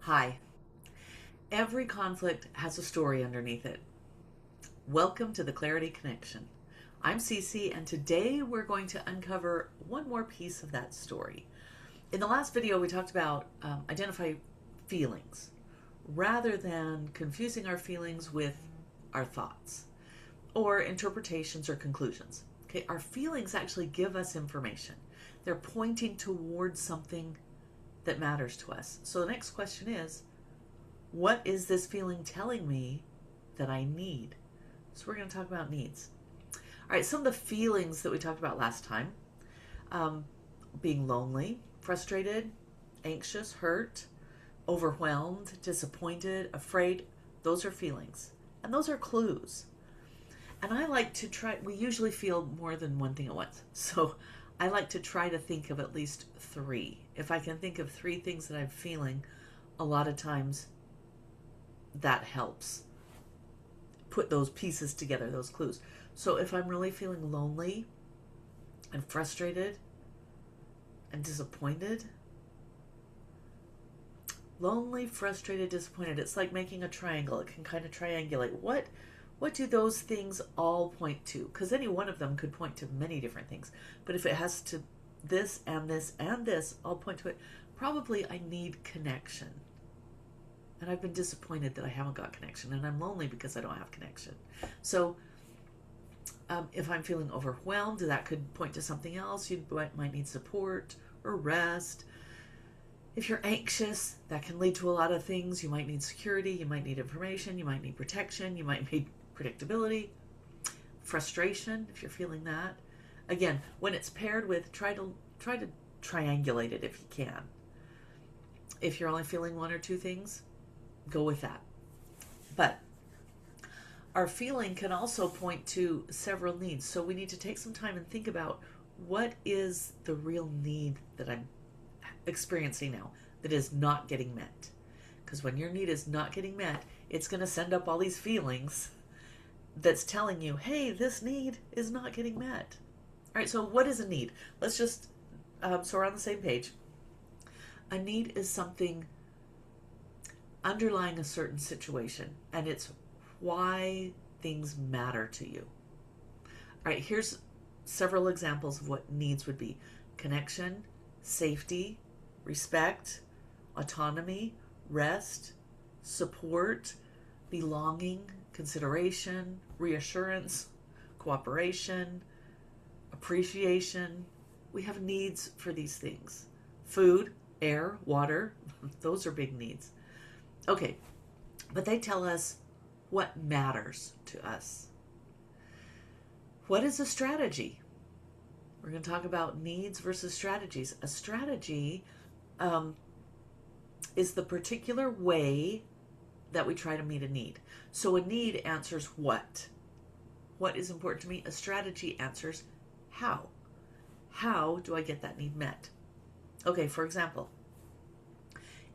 Hi. Every conflict has a story underneath it. Welcome to the Clarity Connection. I'm Cece, and today we're going to uncover one more piece of that story. In the last video, we talked about identify feelings rather than confusing our feelings with our thoughts or interpretations or conclusions. Okay, our feelings actually give us information. They're pointing towards something that matters to us. So the next question is, what is this feeling telling me that I need? So we're going to talk about needs. All right, some of the feelings that we talked about last time, being lonely, frustrated, anxious, hurt, overwhelmed, disappointed, afraid, those are feelings. And those are clues. And I like to try, we usually feel more than one thing at once. So I like to try to think of at least three. If I can think of three things that I'm feeling, a lot of times that helps put those pieces together, those clues. So if I'm really feeling lonely and frustrated and disappointed, lonely, frustrated, disappointed, it's like making a triangle. It can kind of triangulate. What do those things all point to? Because any one of them could point to many different things. But if it has to this and this and this all point to it, probably I need connection. And I've been disappointed that I haven't got connection. And I'm lonely because I don't have connection. So if I'm feeling overwhelmed, that could point to something else. You might need support or rest. If you're anxious, that can lead to a lot of things. You might need security. You might need information. You might need protection. You might need predictability. Frustration, if you're feeling that. Again, when it's paired with, try to triangulate it if you can. If you're only feeling one or two things, go with that. But our feeling can also point to several needs. So we need to take some time and think about what is the real need that I'm experiencing now that is not getting met. Because when your need is not getting met, it's going to send up all these feelings that's telling you, hey, this need is not getting met. All right, so what is a need? Let's just, so we're on the same page. A need is something underlying a certain situation, and it's why things matter to you. All right, here's several examples of what needs would be: connection, safety, respect, autonomy, rest, support, belonging, consideration, reassurance, cooperation, appreciation. We have needs for these things. Food, air, water, those are big needs. Okay, but they tell us what matters to us. What is a strategy? We're going to talk about needs versus strategies. A strategy is the particular way that we try to meet a need. So a need answers what? What is important to me? A strategy answers how. How do I get that need met? Okay, for example,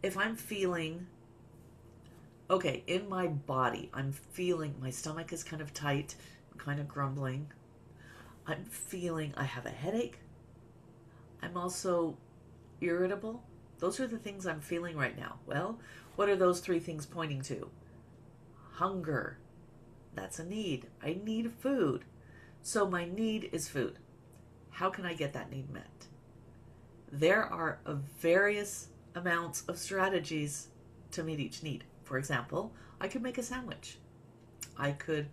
if I'm feeling, okay, in my body, I'm feeling my stomach is kind of tight, kind of grumbling. I'm feeling I have a headache. I'm also irritable. Those are the things I'm feeling right now. Well, what are those three things pointing to? Hunger. That's a need. I need food. So my need is food. How can I get that need met? There are various amounts of strategies to meet each need. For example, I could make a sandwich. I could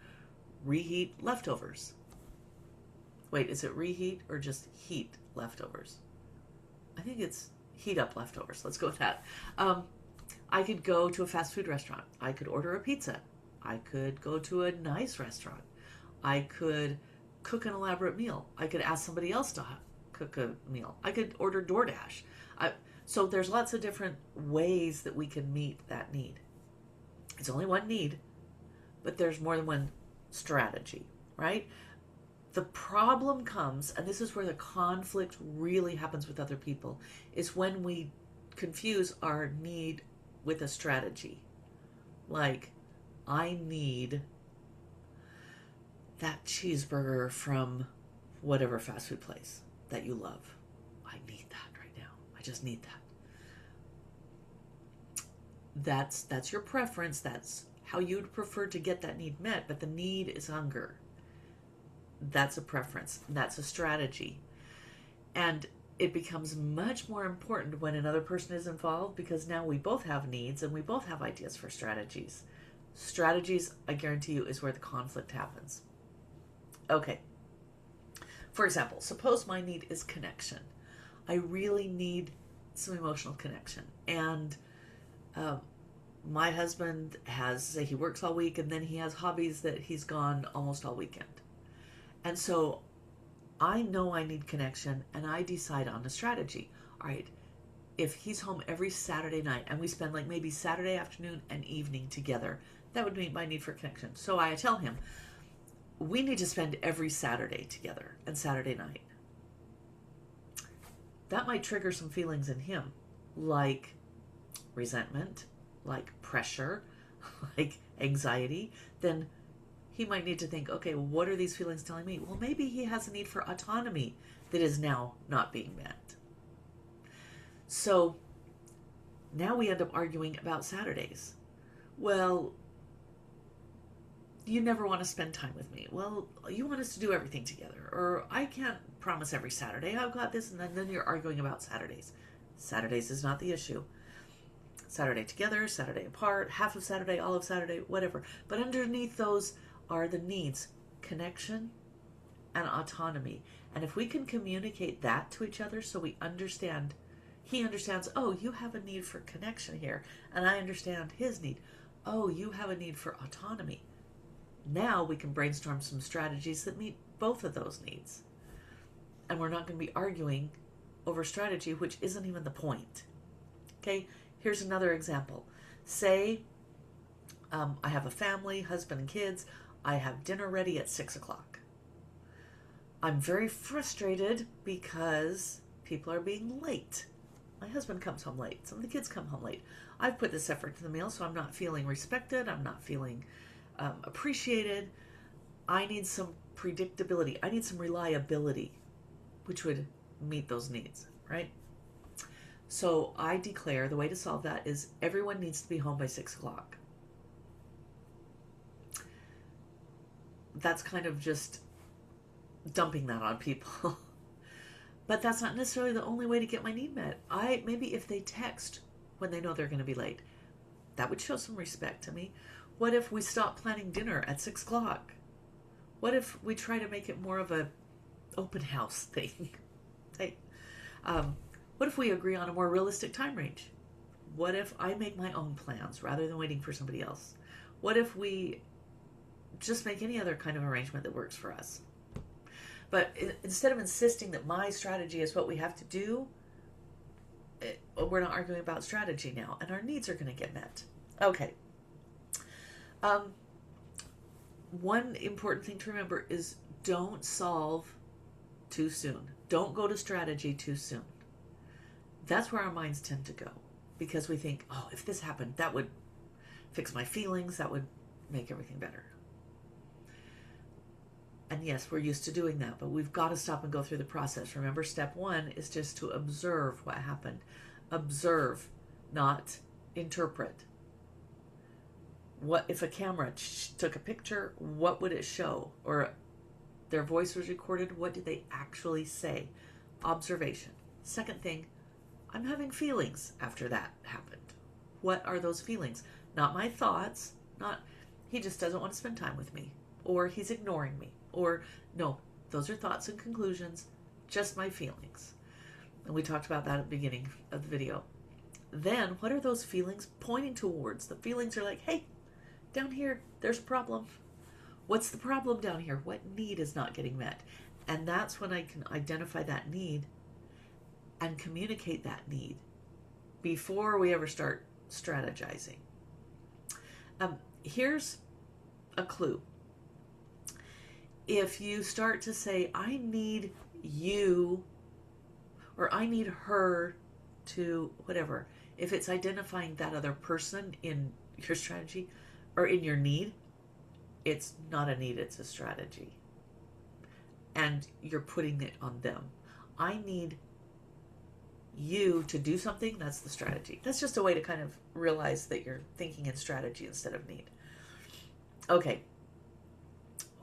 reheat leftovers. Wait, is it reheat or just heat leftovers? I think it's heat up leftovers. Let's go with that. I could go to a fast food restaurant. I could order a pizza. I could go to a nice restaurant. I could cook an elaborate meal. I could ask somebody else to cook a meal. I could order DoorDash. So there's lots of different ways that we can meet that need. It's only one need, but there's more than one strategy, right? The problem comes, and this is where the conflict really happens with other people, is when we confuse our need with a strategy. Like, I need that cheeseburger from whatever fast food place that you love. I need that right now. I just need that. That's your preference. That's how you'd prefer to get that need met, but the need is hunger. That's a preference. That's a strategy. And it becomes much more important when another person is involved, because now we both have needs and we both have ideas for strategies. Strategies, I guarantee you, is where the conflict happens. Okay. For example, suppose my need is connection. I really need some emotional connection. And my husband has, say, he works all week and then he has hobbies that he's gone almost all weekend. And so I know I need connection, and I decide on a strategy. All right, if he's home every Saturday night and we spend like maybe Saturday afternoon and evening together, that would meet my need for connection. So I tell him, we need to spend every Saturday together and Saturday night. That might trigger some feelings in him, like resentment, like pressure, like anxiety. Then he might need to think, okay, what are these feelings telling me? Well, maybe he has a need for autonomy that is now not being met. So now we end up arguing about Saturdays. Well, you never want to spend time with me. Well, you want us to do everything together. Or I can't promise every Saturday. I've got this. And then you're arguing about Saturdays. Saturdays is not the issue. Saturday together, Saturday apart, half of Saturday, all of Saturday, whatever. But underneath those are the needs: connection and autonomy. And if we can communicate that to each other, so we understand, he understands, oh, you have a need for connection here, and I understand his need. Oh, you have a need for autonomy. Now we can brainstorm some strategies that meet both of those needs. And we're not going to be arguing over strategy, which isn't even the point. Okay, here's another example. Say I have a family, husband and kids. I have dinner ready at 6 o'clock. I'm very frustrated because people are being late. My husband comes home late. Some of the kids come home late. I've put this effort to the meal, so I'm not feeling respected. I'm not feeling appreciated. I need some predictability. I need some reliability, which would meet those needs, right? So I declare the way to solve that is everyone needs to be home by 6 o'clock. That's kind of just dumping that on people. But that's not necessarily the only way to get my need met. Maybe if they text when they know they're going to be late, that would show some respect to me. What if we stop planning dinner at 6 o'clock? What if we try to make it more of a open house thing? What if we agree on a more realistic time range? What if I make my own plans rather than waiting for somebody else? What if we just make any other kind of arrangement that works for us? But instead of insisting that my strategy is what we have to do, we're not arguing about strategy now, and our needs are going to get met. Okay. One important thing to remember is don't solve too soon. Don't go to strategy too soon. That's where our minds tend to go, because we think, oh, if this happened, that would fix my feelings, that would make everything better. And yes, we're used to doing that, but we've got to stop and go through the process. Remember, step one is just to observe what happened. Observe, not interpret. What if a camera took a picture, what would it show? Or their voice was recorded, what did they actually say? Observation. Second thing, I'm having feelings after that happened. What are those feelings? Not my thoughts, not he just doesn't want to spend time with me, or he's ignoring me, or no, those are thoughts and conclusions, just my feelings. And we talked about that at the beginning of the video. Then, what are those feelings pointing towards? The feelings are like, hey, down here, there's a problem. What's the problem down here? What need is not getting met? And that's when I can identify that need and communicate that need before we ever start strategizing. Here's a clue. If you start to say, I need you, or I need her to whatever, if it's identifying that other person in your strategy or in your need, it's not a need, it's a strategy. And you're putting it on them. I need you to do something, that's the strategy. That's just a way to kind of realize that you're thinking in strategy instead of need. Okay.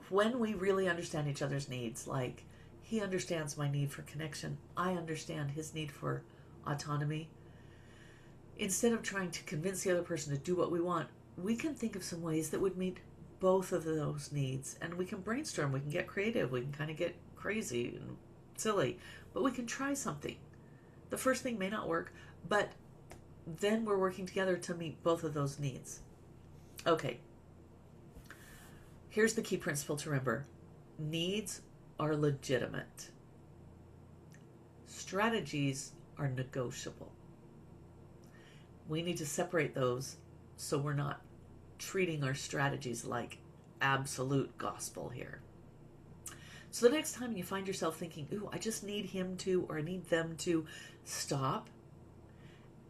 When we really understand each other's needs, like he understands my need for connection, I understand his need for autonomy, instead of trying to convince the other person to do what we want, we can think of some ways that would meet both of those needs, and we can brainstorm, we can get creative, we can kind of get crazy and silly, but we can try something. The first thing may not work, but then we're working together to meet both of those needs. Okay. Here's the key principle to remember. Needs are legitimate. Strategies are negotiable. We need to separate those so we're not treating our strategies like absolute gospel here. So the next time you find yourself thinking, ooh, I just need him to, or I need them to, stop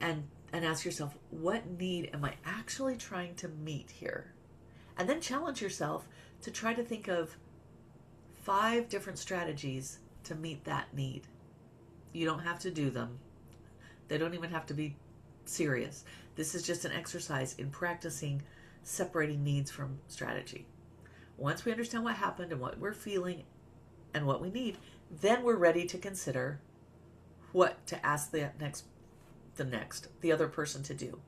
and ask yourself, what need am I actually trying to meet here? And then challenge yourself to try to think of 5 different strategies to meet that need. You don't have to do them. They don't even have to be serious. This is just an exercise in practicing separating needs from strategy. Once we understand what happened and what we're feeling and what we need, then we're ready to consider what to ask the other person to do.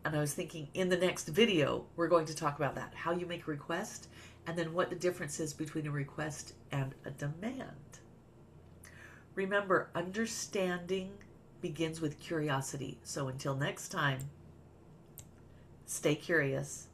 And I was thinking in the next video, we're going to talk about that, how you make a request, and then what the difference is between a request and a demand. Remember, understanding begins with curiosity. So until next time, stay curious.